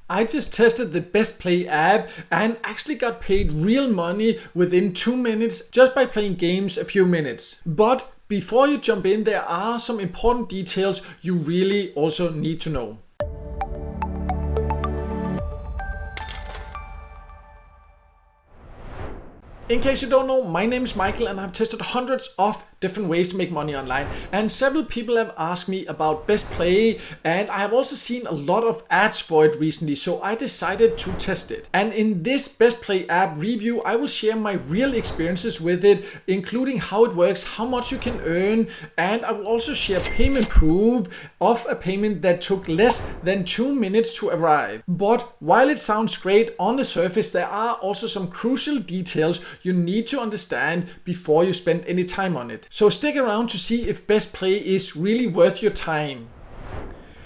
I just tested the BestPlay app and actually got paid real money within 2 minutes just by playing games a few minutes. But before you jump in, there are some important details you really also need to know. In case you don't know, my name is Michael and I've tested hundreds of different ways to make money online, and several people have asked me about BestPlay, and I have also seen a lot of ads for it recently, so I decided to test it. And in this BestPlay app review, I will share my real experiences with it, including how it works, how much you can earn, and I will also share payment proof of a payment that took less than 2 minutes to arrive. But while it sounds great on the surface, there are also some crucial details you need to understand before you spend any time on it. So stick around to see if BestPlay is really worth your time.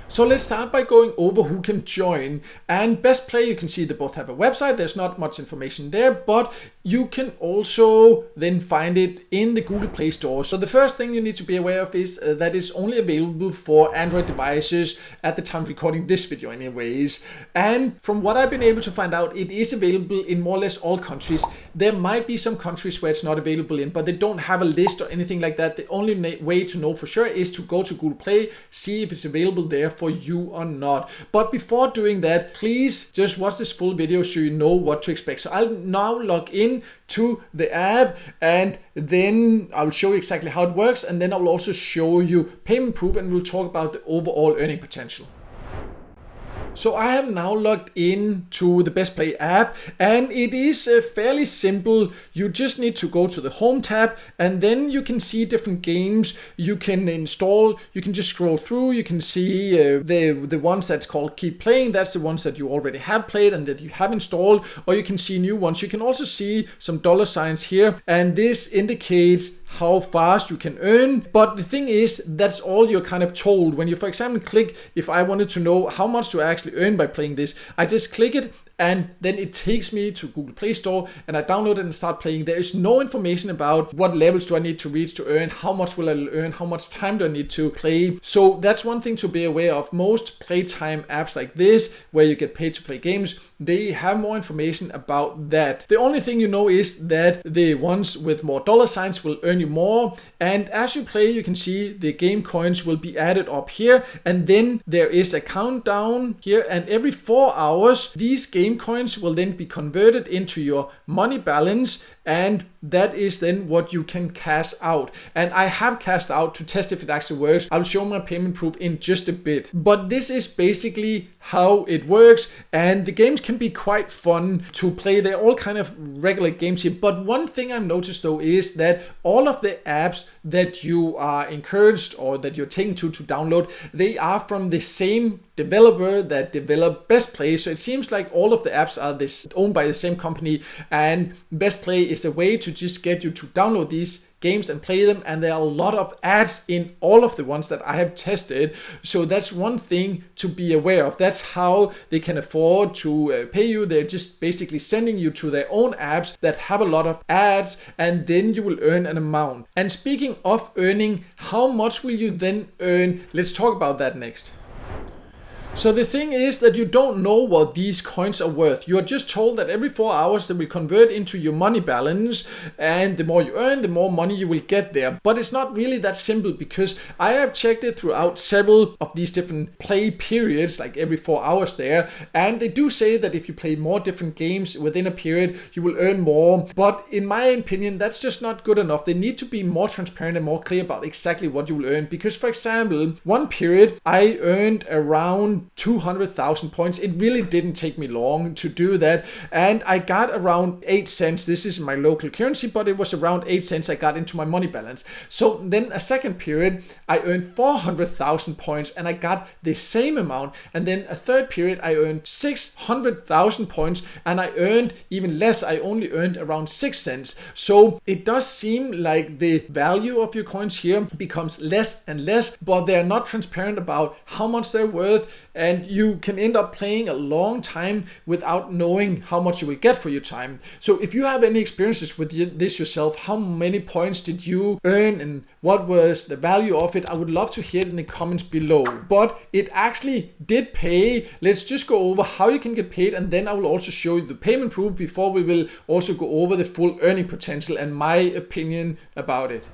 So let's start by going over who can join. And BestPlay, you can see they both have a website. There's not much information there, but you can also then find it in the Google Play Store. So the first thing you need to be aware of is that it's only available for Android devices at the time of recording this video anyways. And from what I've been able to find out, it is available in more or less all countries. There might be some countries where it's not available in, but they don't have a list or anything like that. The only way to know for sure is to go to Google Play, see if it's available there for you or not. But before doing that, please just watch this full video so you know what to expect. So I'll now log in to the app and then I'll show you exactly how it works, and then I'll also show you payment proof and we'll talk about the overall earning potential. So I have now logged in to the BestPlay app, and it is fairly simple. You just need to go to the home tab and then you can see different games you can install. You can just scroll through. You can see the ones that's called keep playing. That's the ones that you already have played and that you have installed, or you can see new ones. You can also see some dollar signs here, and this indicates how fast you can earn. But the thing is, that's all you're kind of told. When you, for example, click, if I wanted to know how much do I actually earn by playing this, I just click it and then it takes me to Google Play Store and I download it and start playing. There is no information about what levels do I need to reach to earn, how much will I earn, how much time do I need to play. So that's one thing to be aware of. Most playtime apps like this, where you get paid to play games, they have more information about that. The only thing you know is that the ones with more dollar signs will earn you more, and as you play you can see the game coins will be added up here, and then there is a countdown here, and every 4 hours these game coins will then be converted into your money balance, and that is then what you can cash out. And I have cashed out to test if it actually works. I'll show my payment proof in just a bit, but this is basically how it works, and the games can be quite fun to play. They're all kind of regular games here, but one thing I've noticed though is that all of the apps that you are encouraged or that you're taken to download, they are from the same developer that developed BestPlay. So it seems like all of the apps are owned by the same company, and BestPlay is a way to just get you to download these games and play them, and there are a lot of ads in all of the ones that I have tested. So that's one thing to be aware of. That's how they can afford to pay you. They're just basically sending you to their own apps that have a lot of ads, and then you will earn an amount. And speaking of earning, how much will you then earn? Let's talk about that next. So the thing is that you don't know what these coins are worth. You are just told that every 4 hours they will convert into your money balance, and the more you earn, the more money you will get there. But it's not really that simple, because I have checked it throughout several of these different play periods, like every 4 hours there, and they do say that if you play more different games within a period, you will earn more. But in my opinion, that's just not good enough. They need to be more transparent and more clear about exactly what you will earn. Because for example, one period I earned around 200,000 points. It really didn't take me long to do that, and I got around 8 cents. This is my local currency, but it was around 8 cents I got into my money balance. So then a second period I earned 400,000 points and I got the same amount, and then a third period I earned 600,000 points and I earned even less. I only earned around 6 cents. So it does seem like the value of your coins here becomes less and less, but they're not transparent about how much they're worth. and you can end up playing a long time without knowing how much you will get for your time. So if you have any experiences with this yourself, how many points did you earn and what was the value of it? I would love to hear it in the comments below. But it actually did pay. Let's just go over how you can get paid, and then I will also show you the payment proof before we will also go over the full earning potential and my opinion about it.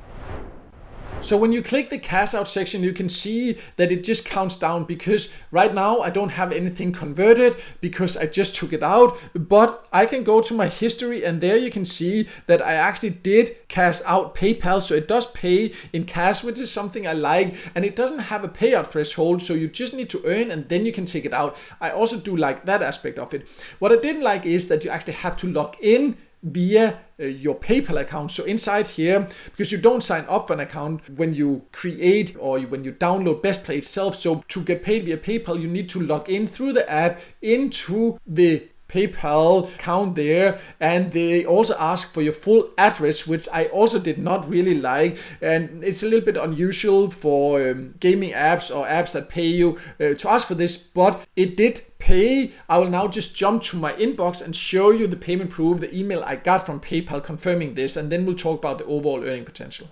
So when you click the cash out section, you can see that it just counts down, because right now I don't have anything converted because I just took it out, but I can go to my history and there you can see that I actually did cash out PayPal. So it does pay in cash, which is something I like, and it doesn't have a payout threshold, so you just need to earn and then you can take it out. I also do like that aspect of it. What I didn't like is that you actually have to log in via your PayPal account. So inside here, because you don't sign up for an account when you create or when you download BestPlay itself, so to get paid via PayPal you need to log in through the app into the PayPal account there, and they also ask for your full address, which I also did not really like, and it's a little bit unusual for gaming apps or apps that pay you to ask for this, but it did pay. I will now just jump to my inbox and show you the payment proof, the email I got from PayPal confirming this, and then we'll talk about the overall earning potential.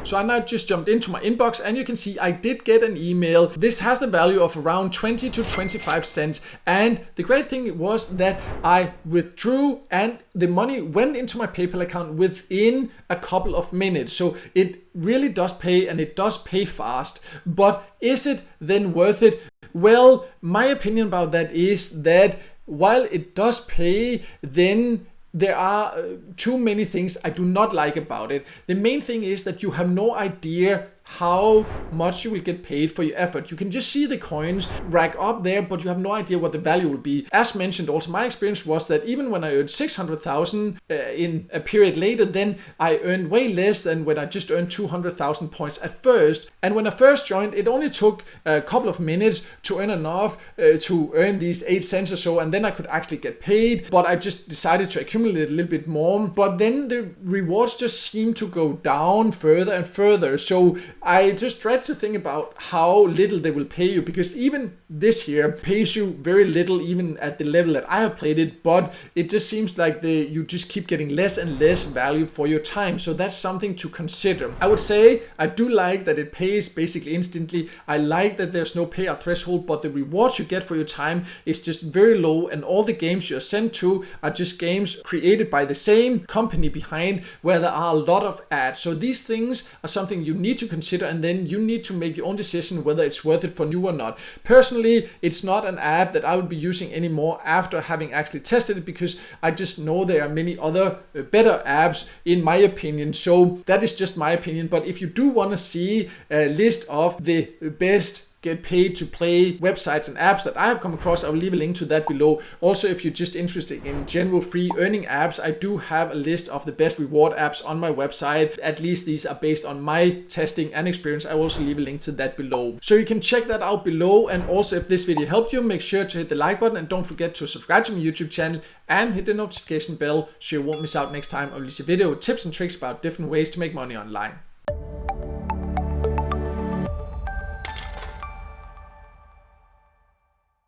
So I now just jumped into my inbox and you can see I did get an email. This has the value of around 20 to 25 cents. And the great thing was that I withdrew and the money went into my PayPal account within a couple of minutes. So it really does pay, and it does pay fast. But is it then worth it? Well, my opinion about that is that while it does pay, then there are too many things I do not like about it. The main thing is that you have no idea how much you will get paid for your effort. You can just see the coins rack up there, but you have no idea what the value will be. As mentioned, also my experience was that even when I earned 600,000 in a period later, then I earned way less than when I just earned 200,000 points at first. And when I first joined, it only took a couple of minutes to earn enough to earn these 8 cents or so, and then I could actually get paid. But I just decided to accumulate a little bit more. But then the rewards just seem to go down further and further. So I just dread to think about how little they will pay you, because even this here pays you very little, even at the level that I have played it, but it just seems like you just keep getting less and less value for your time. So that's something to consider. I would say I do like that it pays basically instantly. I like that there's no payout threshold, but the rewards you get for your time is just very low, and all the games you're sent to are just games created by the same company behind, where there are a lot of ads. So these things are something you need to consider, and then you need to make your own decision whether it's worth it for you or not. Personally, it's not an app that I would be using anymore after having actually tested it, because I just know there are many other better apps in my opinion. So that is just my opinion. But if you do want to see a list of the best get paid to play websites and apps that I have come across, I will leave a link to that below. Also, if you're just interested in general free earning apps, I do have a list of the best reward apps on my website. At least these are based on my testing and experience. I will also leave a link to that below. So you can check that out below. And also, if this video helped you, make sure to hit the like button and don't forget to subscribe to my YouTube channel and hit the notification bell so you won't miss out next time I release a video with tips and tricks about different ways to make money online.